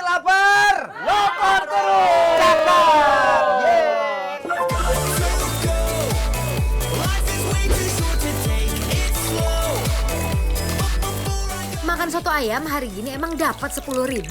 lagi lapar? Lapar terus! Cakep! Makan soto ayam hari gini emang dapat 10.000.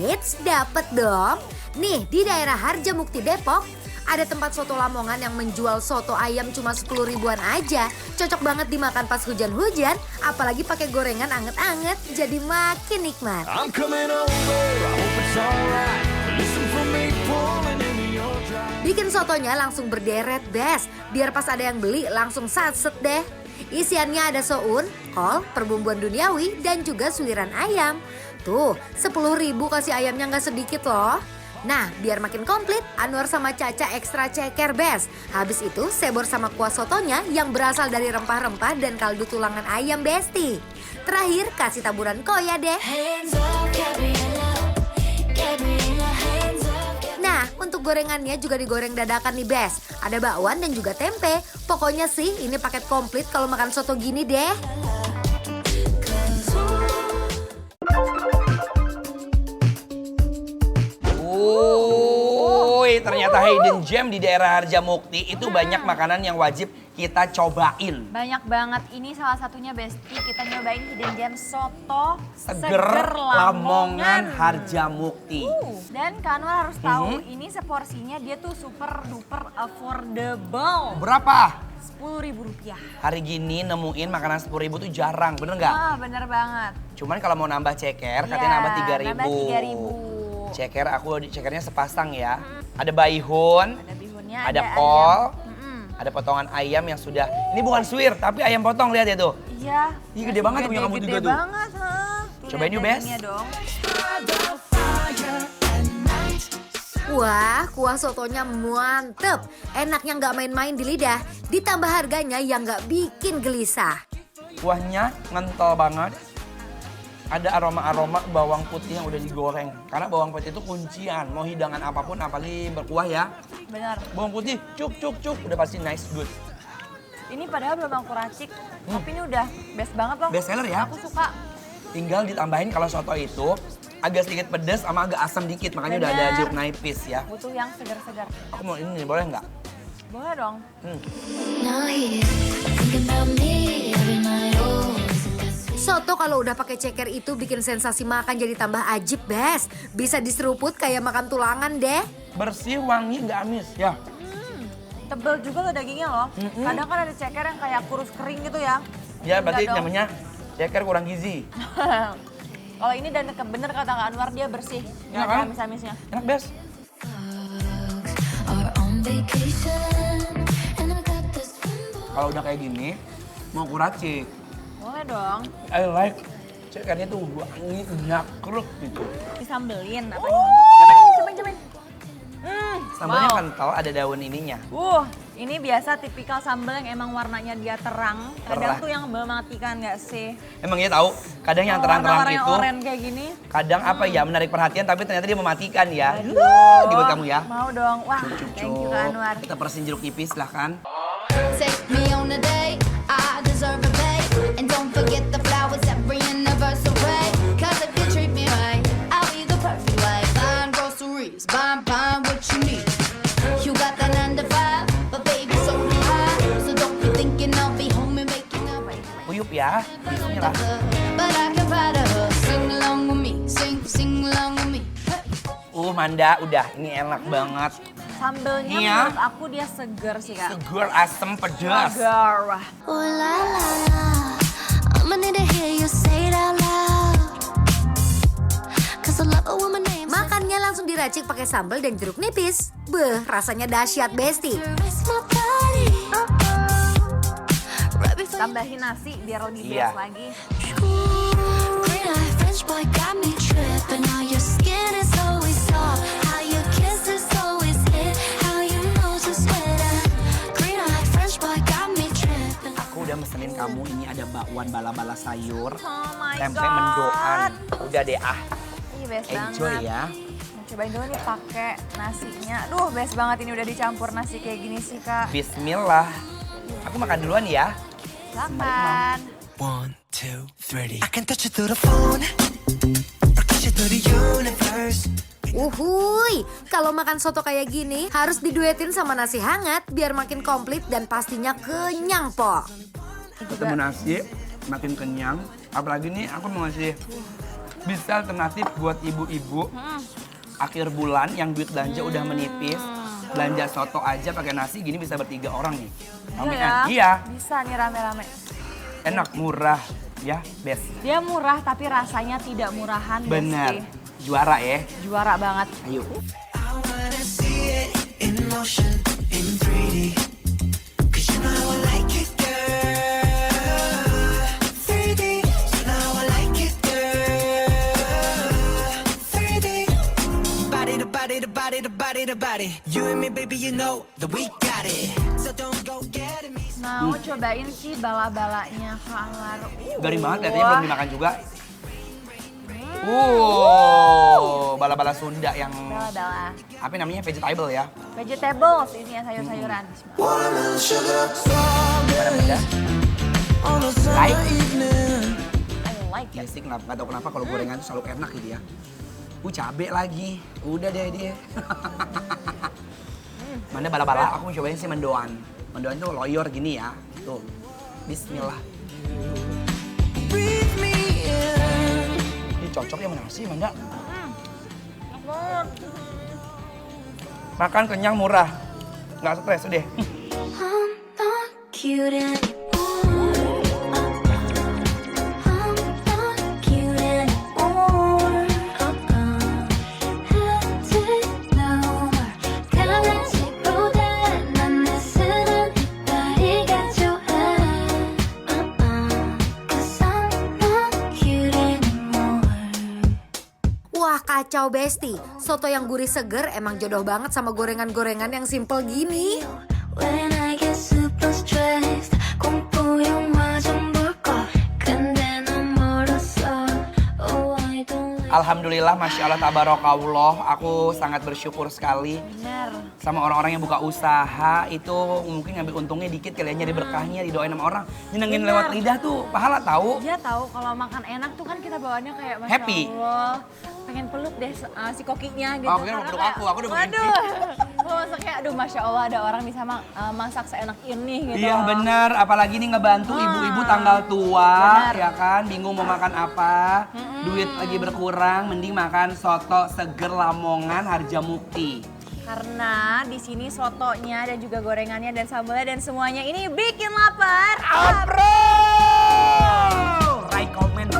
Eits, dapat dong. Nih, di daerah Harjamukti Depok, ada tempat soto Lamongan yang menjual soto ayam cuma 10 ribuan aja. Cocok banget dimakan pas hujan-hujan, apalagi pakai gorengan anget-anget, jadi makin nikmat. I'm coming over, I hope it's alright. Listen for me pulling into your drive. Bikin sotonya langsung berderet, Bes. Biar pas ada yang beli langsung satset deh. Isiannya ada soun, kol, perbumbuan duniawi, dan juga suiran ayam. Tuh, 10.000 kasih ayamnya nggak sedikit loh. Nah, biar makin komplit, Anwar sama Caca ekstra ceker, Bes. Habis itu, sebor sama kuah sotonya yang berasal dari rempah-rempah dan kaldu tulangan ayam, Besti. Terakhir, kasih taburan koya deh. Nah, untuk gorengannya juga digoreng dadakan nih, Bes. Ada bakwan dan juga tempe. Pokoknya sih, ini paket komplit kalau makan soto gini deh. Ternyata hidden gem di daerah Harjamukti itu banyak makanan yang wajib kita cobain. Banyak banget. Ini salah satunya Besti. Kita nyobain hidden gem soto Seger Lamongan Harjamukti. Dan Kak Anwar harus tahu, ini seporsinya dia tuh super duper affordable. Berapa? Rp10.000. Hari gini nemuin makanan 10.000 tuh jarang, bener nggak? Wah, bener banget. Cuman kalau mau nambah ceker, katanya Iya, nambah 3.000. nambah 3.000. Ceker cekernya sepasang ya. Ada baihun, Ada bihunnya, ada kol, ayam. ada potongan ayam yang sudah, ini bukan suwir tapi ayam potong, lihat ya tuh. Iya. Ih, gede banget punya kamu juga tuh. Gede banget, ha. Cobain yuk, Bes. Dong. Wah, kuah sotonya mantep. Enaknya nggak main-main di lidah. Ditambah harganya yang nggak bikin gelisah. Kuahnya ngental banget. Ada aroma-aroma bawang putih yang udah digoreng. Karena bawang putih itu kuncian. Mau hidangan apapun, apalagi berkuah ya. Benar. Bawang putih, cuk. Udah pasti nice, good. Ini padahal belum aku racik, tapi ini udah best banget loh. Best seller ya. Aku suka. Tinggal ditambahin kalau soto itu agak sedikit pedas sama agak asam dikit. Makanya udah ada Bener. jeruk nipis ya. Butuh yang segar-segar. Aku mau ini, boleh nggak? Boleh dong. Soto kalau udah pakai ceker itu bikin sensasi makan jadi tambah ajib, Bes. Bisa diseruput kayak makan tulangan deh. Bersih, wangi, nggak amis. Ya, Tebel juga loh dagingnya loh. Kadang kan ada ceker yang kayak kurus kering gitu ya. ya berarti Enggak dong. namanya ceker kurang gizi. Kalau ini dan bener kata Kak Anwar, dia bersih. Nggak Iya ada kan? amis-amisnya. Enak, Bes. Kalau udah kayak gini, mau kuracik. Boleh dong. I like cekernya tuh wangi, nyakruk gitu. Disambelin apa gimana? Cobain. Sambalnya Wow. kental, ada daun ininya. Ini biasa tipikal sambal yang emang warnanya dia terang. Kadang Terang. tuh yang mematikan nggak sih? Emang ya tahu, kadang yang terang-terang Warna-warna itu, oranye kayak gini. kadang apa ya, menarik perhatian tapi ternyata dia mematikan ya. Aduh. Di buat kamu ya. Mau dong. Wah, Cuk. thank you Kak Anwar. Kita persin jeruk nipis silahkan. Take me on a date, I deserve a date. And don't forget the flowers every anniversary. Cause if you treat me right, I'll be the perfect wife. Buying groceries, buying what you need. You got that 9 to 5, but baby so do I. So don't be thinking I'll be home and making up. Uyup ya, bismillah. But I can ride a horse, sing along with me, sing along with me. Hey. Manda, udah, ini enak banget. Sambelnya Iya. menurut aku dia seger sih Kak. Segar, asem, pedas. Segar. Oh la la la, I'ma need to hear you say it out loud. Cause I love a woman named Makannya langsung diracik pakai sambal dan jeruk nipis. Beh, rasanya dahsyat, Besti. It's my body. Right before Tambahin nasi biar lebih Iya. bias lagi. green eye French boy got me tripping. How your skin is always soft, how your kiss is always hit, how your nose is sweater. Green eye French boy got me tripping. Aku udah mesenin kamu, ini ada bakwan bala-bala sayur, Oh my tempe god. mendoan. Udah deh Ih, best enjoy banget. ya. Mau cobain dulu nih pakai nasinya. Aduh, best banget ini udah dicampur nasi kayak gini sih Kak. Bismillah. Aku makan duluan ya. Silakan. 1, 2, 3. I can touch you through the phone, or kiss you reach to the universe. Uhuy, kalau makan soto kayak gini harus diduetin sama nasi hangat biar makin komplit dan pastinya kenyang, Po. Ketemu nasi, makin kenyang. Apalagi nih aku mau ngasih bisa alternatif buat ibu-ibu akhir bulan yang duit belanja udah menipis. Belanja soto aja pakai nasi gini bisa bertiga orang nih. Iya. Bisa nih rame-rame. Enak, murah, ya, best. Dia murah tapi rasanya tidak murahan. Bener, Besti. juara ya. Juara banget. Ayo. I wanna see it in motion, in 3D. 'Cause you know I like it, girl. 3D, you know I like it, girl. 3D. Body to body to body to body to body. You and me, baby, you know that we got it. So don't go getting me. Mau cobain sih bala-balanya Kalar. Garing banget katanya belum dimakan juga. Bala-bala Sunda yang Bala-bala. apa namanya vegetable ya. Vegetables, isinya sayur-sayuran. Watermelon sugar, Gimana benda? on a summer Like? evening. I like Ya it. sih, nggak tahu kenapa kalau gorengan itu selalu enak gitu ya. Cabe lagi. Udah deh dia. Mana bala-bala, aku mau cobain sih mendoan. Mendoan itu loyor gini ya. Tuh. Bismillah. Breathe me in. Ini cocok ya sama nasi, Manda. Makan kenyang murah. Nggak stres deh. I'm not cute anymore. I'm not cute anymore. Hectic no more. 강아지로 된 난 내 쓰는 이빨이 가져와. 'Cause I'm not cute anymore. Wah, kacau Besti. Soto yang gurih seger emang jodoh banget sama gorengan-gorengan yang simple gini. When I get super stressed 공포 영화 좀 볼까 근데 난 멀었어 Oh I don't like Alhamdulillah, Masya Allah, Tabarakallah. Aku sangat bersyukur sekali Bener. sama orang-orang yang buka usaha. Itu mungkin ngambil untungnya dikit kali ya, nyari berkahnya, didoain sama orang. Nyenengin Bener. lewat lidah tuh, pahala tahu. Dia tahu kalau makan enak tuh kan kita bawaannya kayak Masya Happy. Allah. Pengen peluk deh si kokinya gitu. Oh, kira mau Karena peluk kayak, aku udah begini. Waduh. Gue masa kayak aduh Masya Allah ada orang bisa masak seenak ini gitu. Iya benar, apalagi nih ngebantu ibu-ibu tanggal tua, Benar. ya kan, bingung mau makan apa, duit lagi berkurang, mending makan soto seger Lamongan Harjamukti. Karena di sini sotonya dan juga gorengannya dan sambalnya dan semuanya ini bikin lapar. Apro! Right comment.